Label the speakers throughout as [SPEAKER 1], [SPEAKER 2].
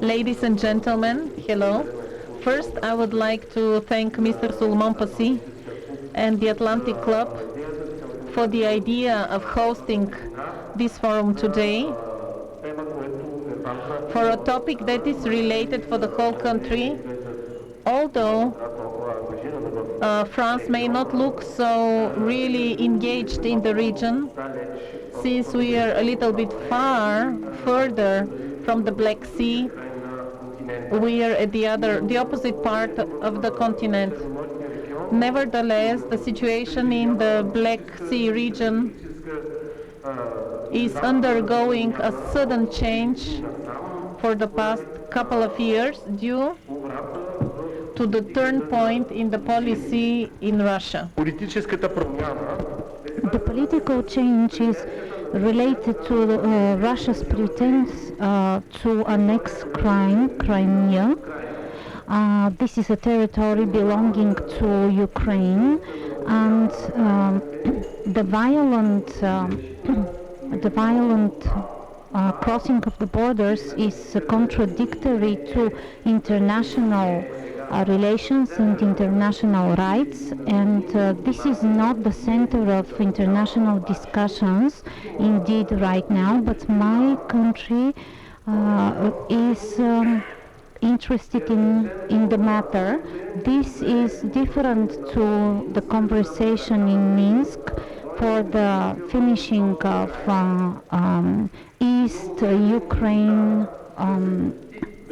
[SPEAKER 1] Ladies and gentlemen, hello. First, I would like to thank Mr. Sulman Pasi and the Atlantic Club for the idea of hosting this forum today for a topic that is related for the whole country. Although France may not look so really engaged in the region, since we are a little bit further from the Black Sea, we are at the opposite part of the continent. Nevertheless, the situation in the Black Sea region is undergoing a sudden change for the past couple of years due to the turn point in the policy in Russia.
[SPEAKER 2] The political change is related to Russia's pretense to annex Crimea. This is a territory belonging to Ukraine, and the violent crossing of the borders is contradictory to international relations and international rights, and this is not the center of international discussions indeed right now, but my country is interested in the matter. This is different to the conversation in Minsk for the finishing of East Ukraine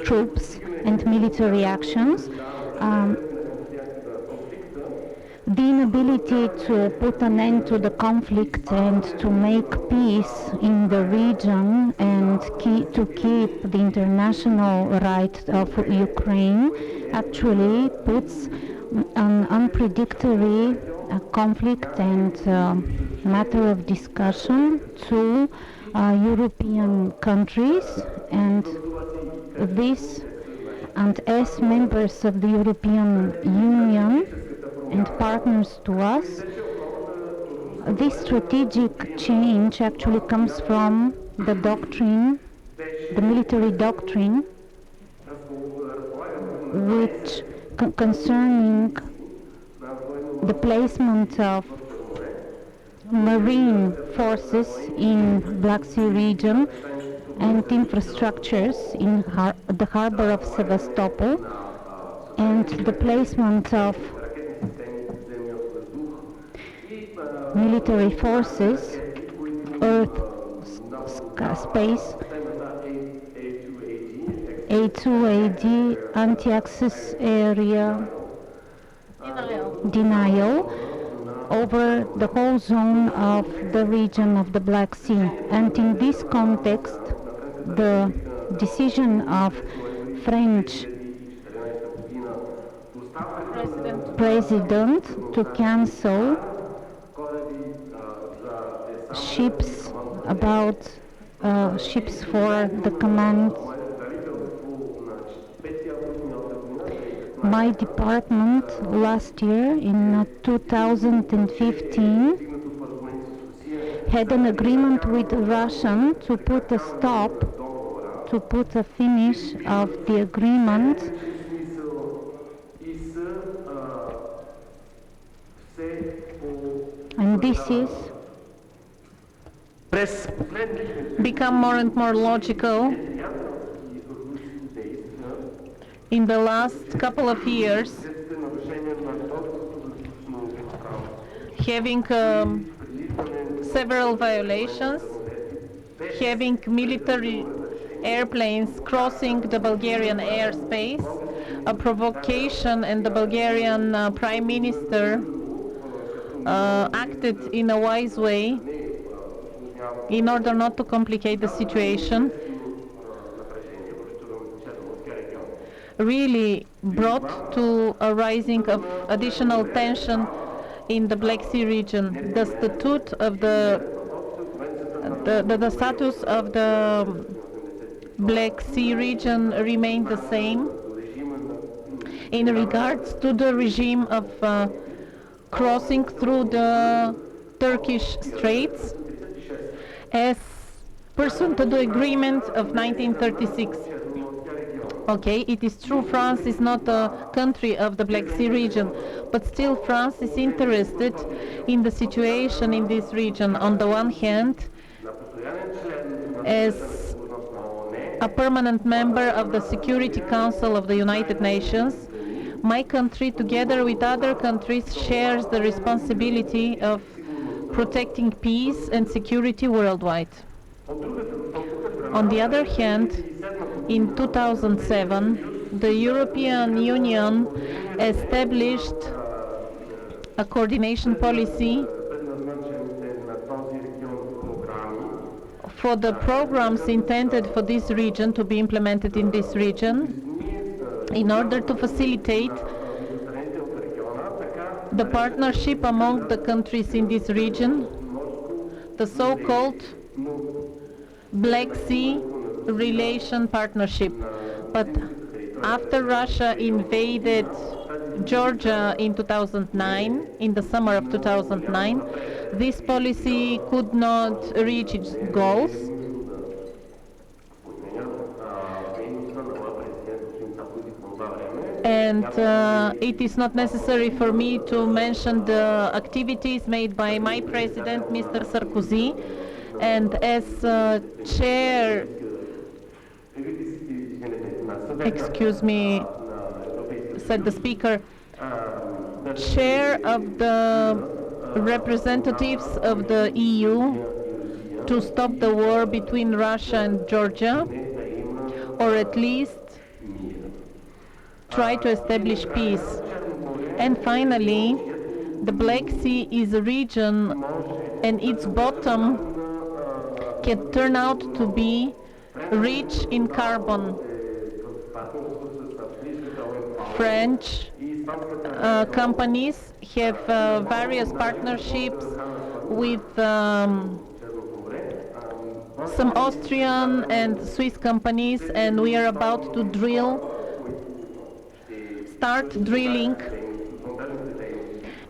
[SPEAKER 2] troops and military actions. The inability to put an end to the conflict and to make peace in the region and to keep the international right of Ukraine actually puts an unpredictable conflict and matter of discussion to European countries, and as members of the European Union and partners to us, this strategic change actually comes from the doctrine, the military doctrine, which concerning the placement of marine forces in Black Sea region and infrastructures in the harbor of Sevastopol, and the placement of military forces, earth, space, A2AD, anti-access area, denial over the whole zone of the region of the Black Sea. And in this context, the decision of French president to cancel ships for the command. My department last year in 2015 had an agreement with Russia to put a finish of the agreement and this is
[SPEAKER 1] become more and more logical in the last couple of years, having several violations, having military airplanes crossing the Bulgarian airspace, a provocation, and the Bulgarian Prime Minister acted in a wise way in order not to complicate the situation, really brought to a rising of additional tension in the Black Sea region. The statute of the status of the Black Sea region remained the same in regards to the regime of crossing through the Turkish Straits, as pursuant to the agreement of 1936. Okay, it is true France is not a country of the Black Sea region, but still France is interested in the situation in this region. On the one hand, as a permanent member of the Security Council of the United Nations, my country, together with other countries, shares the responsibility of protecting peace and security worldwide. On the other hand, in 2007, the European Union established a coordination policy for the programs intended for this region to be implemented in this region in order to facilitate the partnership among the countries in this region, the so-called Black Sea Relation Partnership. But after Russia invaded Georgia in 2009, in the summer of 2009, this policy could not reach its goals. And it is not necessary for me to mention the activities made by my president, Mr. Sarkozy, and as chair, excuse me, said the speaker, chair of the representatives of the EU to stop the war between Russia and Georgia, or at least try to establish peace. And finally, the Black Sea is a region and its bottom can turn out to be rich in carbon. French companies have various partnerships with some Austrian and Swiss companies, and we are about to start drilling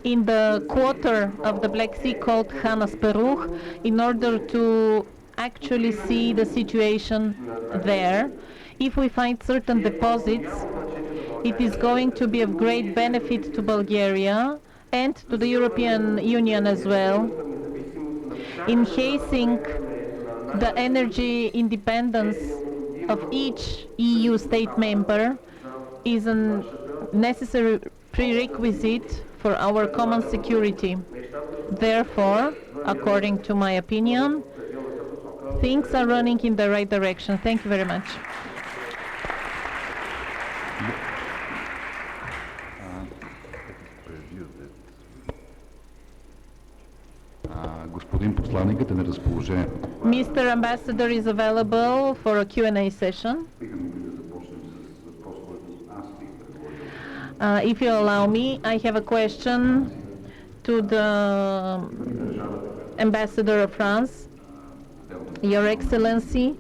[SPEAKER 1] in the quarter of the Black Sea called Hanasperuch in order to actually see the situation there. If we find certain deposits, it is going to be of great benefit to Bulgaria and to the European Union as well. Enhancing the energy independence of each EU state member is a necessary prerequisite for our common security. Therefore, according to my opinion, things are running in the right direction. Thank you very much. Mr. Ambassador is available for a Q&A session. If you allow me, I have a question to the Ambassador of France. Your Excellency,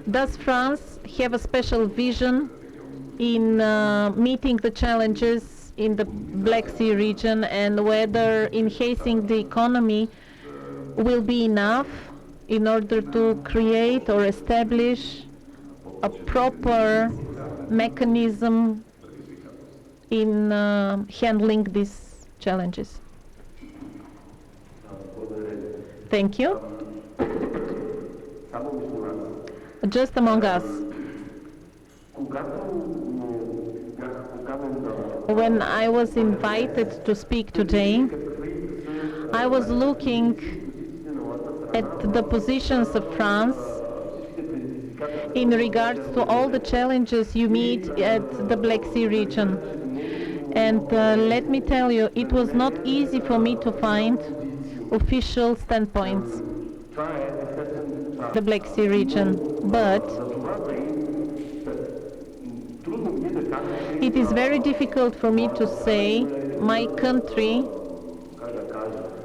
[SPEAKER 1] does France have a special vision in meeting the challenges in the Black Sea region, and whether enhancing the economy will be enough in order to create or establish a proper mechanism in handling these challenges? Thank you. Just among us. When I was invited to speak today, I was looking at the positions of France in regards to all the challenges you meet at the Black Sea region. And let me tell you, it was not easy for me to find official standpoints, the Black Sea region, but it is very difficult for me to say my country,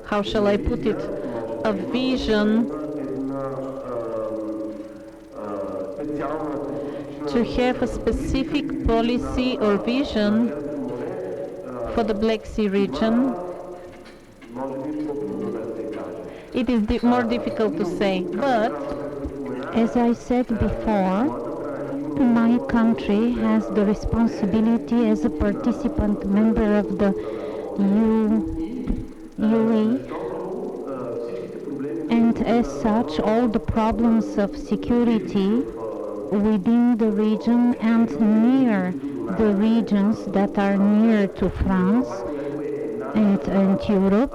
[SPEAKER 1] how shall I put it, a vision to have a specific policy or vision for the Black Sea region. It is more difficult to say, but
[SPEAKER 2] As I said before, my country has the responsibility as a participant member of the UE, and as such all the problems of security within the region and near the regions that are near to France and Europe,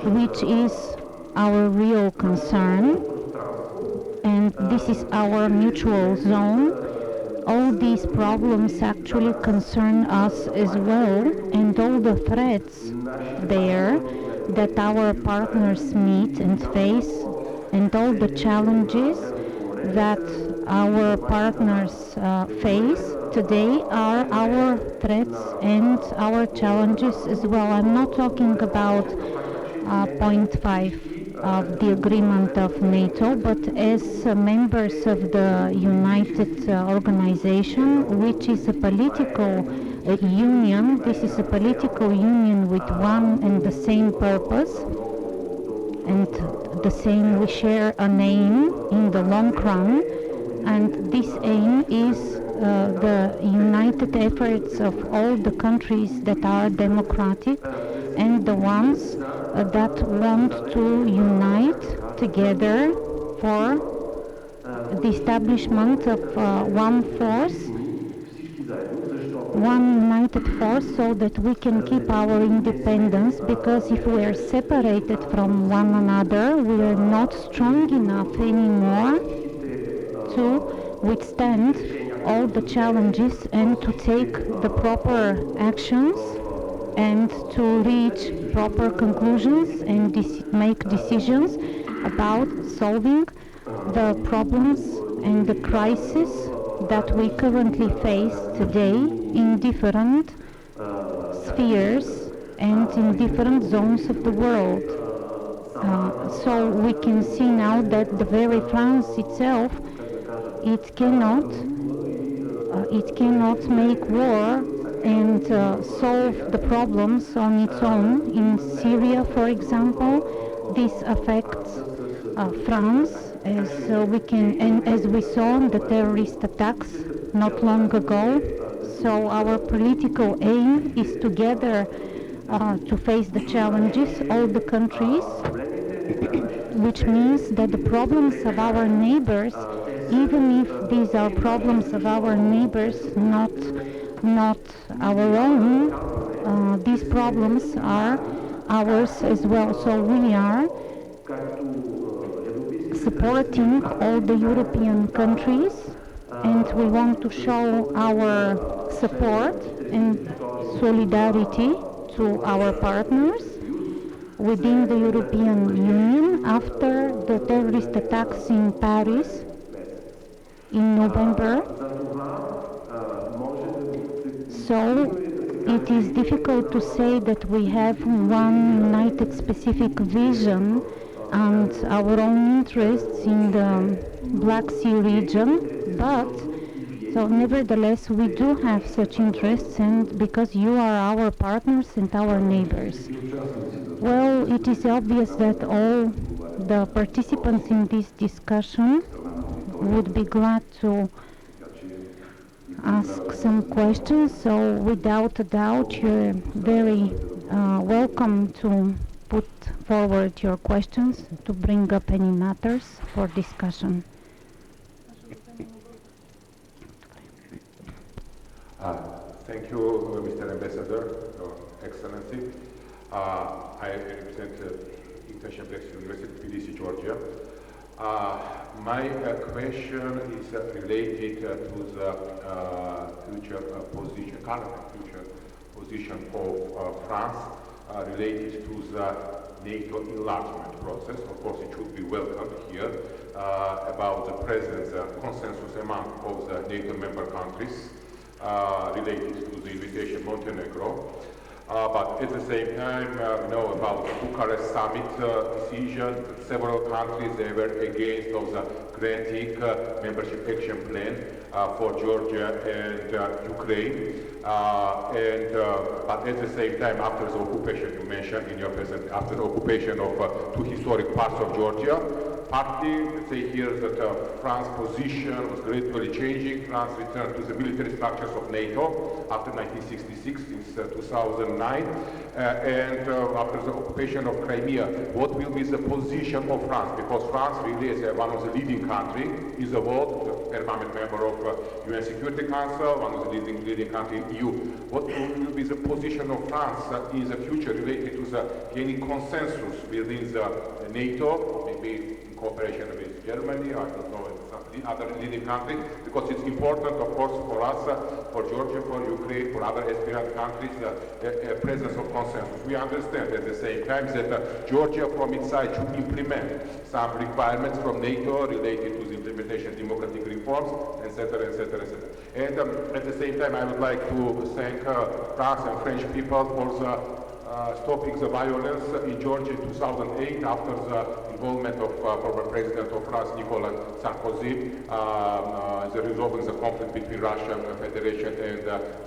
[SPEAKER 2] which is our real concern, and this is our mutual zone. All these problems actually concern us as well, and all the threats there that our partners meet and face, and all the challenges that our partners face today are our threats and our challenges as well. I'm not talking about point 5 of the agreement of NATO, but as members of the United Organization, which is a political union. This is a political union with one and the same purpose, and the same, we share an aim in the long run, and this aim is the united efforts of all the countries that are democratic and the ones that want to unite together for the establishment of one united force, so that we can keep our independence, because if we are separated from one another, we are not strong enough anymore to withstand all the challenges and to take the proper actions and to reach proper conclusions and make decisions about solving the problems and the crisis that we currently face today in different spheres and in different zones of the world. So we can see now that the very France itself, it cannot make war and solve the problems on its own. In Syria, for example, this affects France, as we saw in the terrorist attacks not long ago. So our political aim is together to face the challenges, all the countries, which means that the problems of our neighbors, even if these are problems of our neighbors, not our own, these problems are ours as well. So we are supporting all the European countries, and we want to show our support and solidarity to our partners within the European Union after the terrorist attacks in Paris in November. So it is difficult to say that we have one united specific vision and our own interests in the Black Sea region, but so nevertheless we do have such interests, and because you are our partners and our neighbors. Well, it is obvious that all the participants in this discussion would be glad to ask some questions, so without a doubt you're very welcome to put forward your questions, to bring up any matters for discussion.
[SPEAKER 3] Thank you, Mr. Ambassador, Your Excellency. I represent International Black Sea University, Tbilisi, Georgia. My question is related to the current future position of France related to the NATO enlargement process. Of course, it should be welcomed here about the present consensus among all the NATO member countries related to the invitation of Montenegro. But at the same time, we know about the Bucharest summit decision. Several countries, they were against of the granting membership action plan for Georgia and Ukraine. But at the same time, after the occupation, you mentioned in your present, after the occupation of two historic parts of Georgia, partly, let's say here that France's position was gradually changing. France returned to the military structures of NATO after 1966, since 2009, and after the occupation of Crimea. What will be the position of France? Because France really is one of the leading countries in the world, a permanent member of UN Security Council, one of the leading countries in EU. What will be the position of France in the future related to the gaining consensus within the NATO, maybe in cooperation with Germany, I don't know, some other leading countries, because it's important, of course, for us, for Georgia, for Ukraine, for other aspirant countries, a presence of consensus. We understand at the same time that Georgia, from its side, should implement some requirements from NATO related to the implementation of democratic reforms, etc., etc., etc. And at the same time, I would like to thank France and French people for the stopping the violence in Georgia in 2008 after the involvement of former President of France, Nicolas Sarkozy, the resolving the conflict between Russian Federation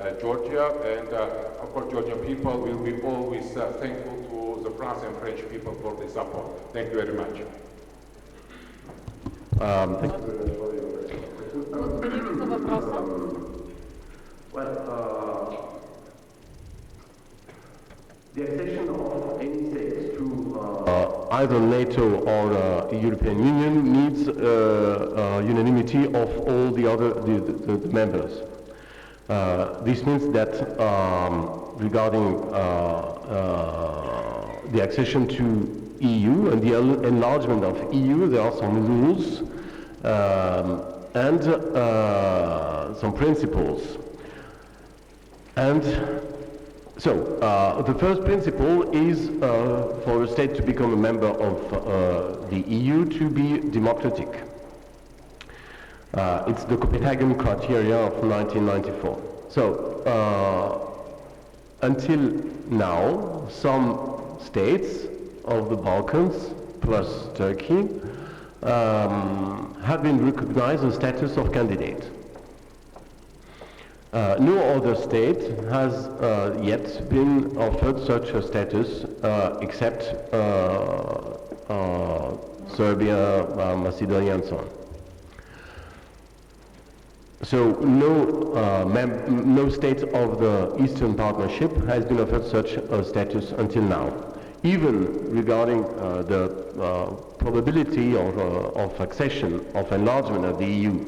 [SPEAKER 3] and Georgia. And of course, Georgian people will be always thankful to the France and French people for the support. Thank you very much.
[SPEAKER 4] Thank you. Well, the accession of any states to either NATO or European Union needs unanimity of all the other the members. This means that regarding the accession to EU and the enlargement of EU, there are some rules and some principles. And so, the first principle is for a state to become a member of the EU to be democratic. It's the Copenhagen criteria of 1994. So, until now, some states of the Balkans, plus Turkey, have been recognized the status of candidate. No other state has yet been offered such a status except Serbia, Macedonia, and so on. So no state of the Eastern Partnership has been offered such a status until now. Even regarding the probability of accession, of enlargement of the EU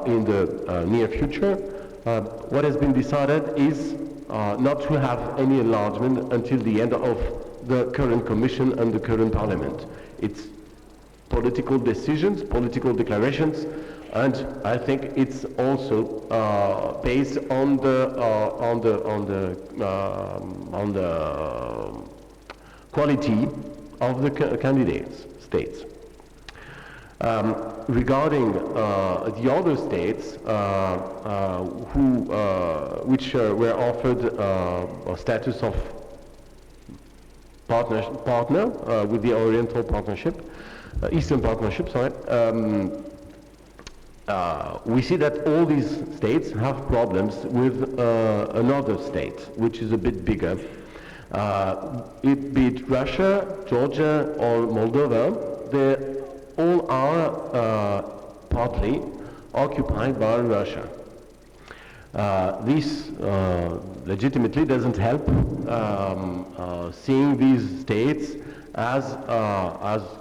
[SPEAKER 4] in the near future, what has been decided is not to have any enlargement until the end of the current Commission and the current Parliament. It's political decisions, political declarations, and I think it's also based on the quality of the candidates states. Regarding the other states which were offered a status of partner with the Oriental Partnership, Eastern Partnership, sorry, we see that all these states have problems with another state, which is a bit bigger. Be it Russia, Georgia, or Moldova, they all are partly occupied by Russia. This legitimately doesn't help seeing these states as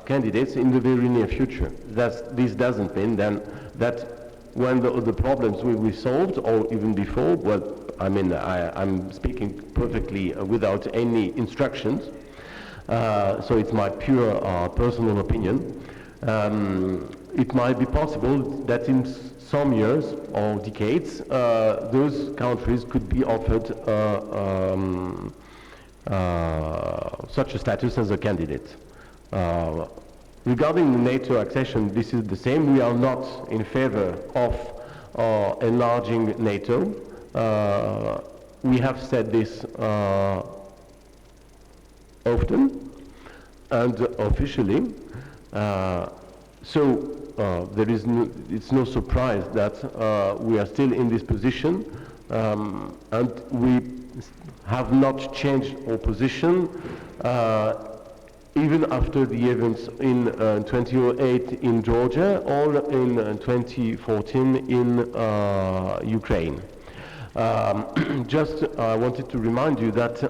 [SPEAKER 4] candidates in the very near future. This doesn't mean then that when the problems will be solved, or even before, well, I mean, I'm speaking perfectly without any instructions, so it's my pure personal opinion. It might be possible that in some years or decades, those countries could be offered such a status as a candidate. Regarding the NATO accession, this is the same. We are not in favor of enlarging NATO. We have said this often and officially. It's no surprise that we are still in this position, and we have not changed our position even after the events in 2008 in Georgia or in 2014 in Ukraine. Just I wanted to remind you that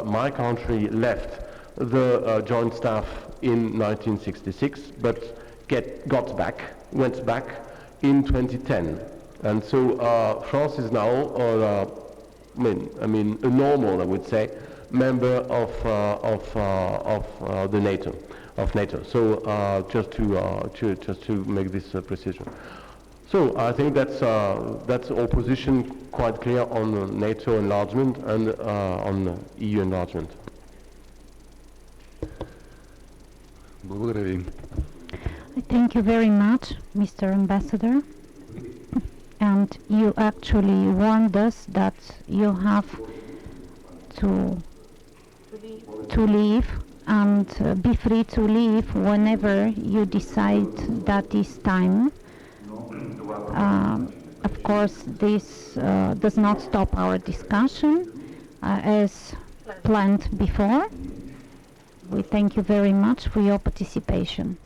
[SPEAKER 4] my country left the joint staff in 1966, but went back in 2010. And so France is now, I mean, a normal, I would say, member of the NATO. So just to make this precision. So I think that's our position quite clear on NATO enlargement and on EU enlargement.
[SPEAKER 5] Благодаря ви.
[SPEAKER 2] Thank you very much, Mr. Ambassador. And you actually warned us that you have to leave and be free to leave whenever you decide that is time. Of course, this does not stop our discussion as planned before. We thank you very much for your participation.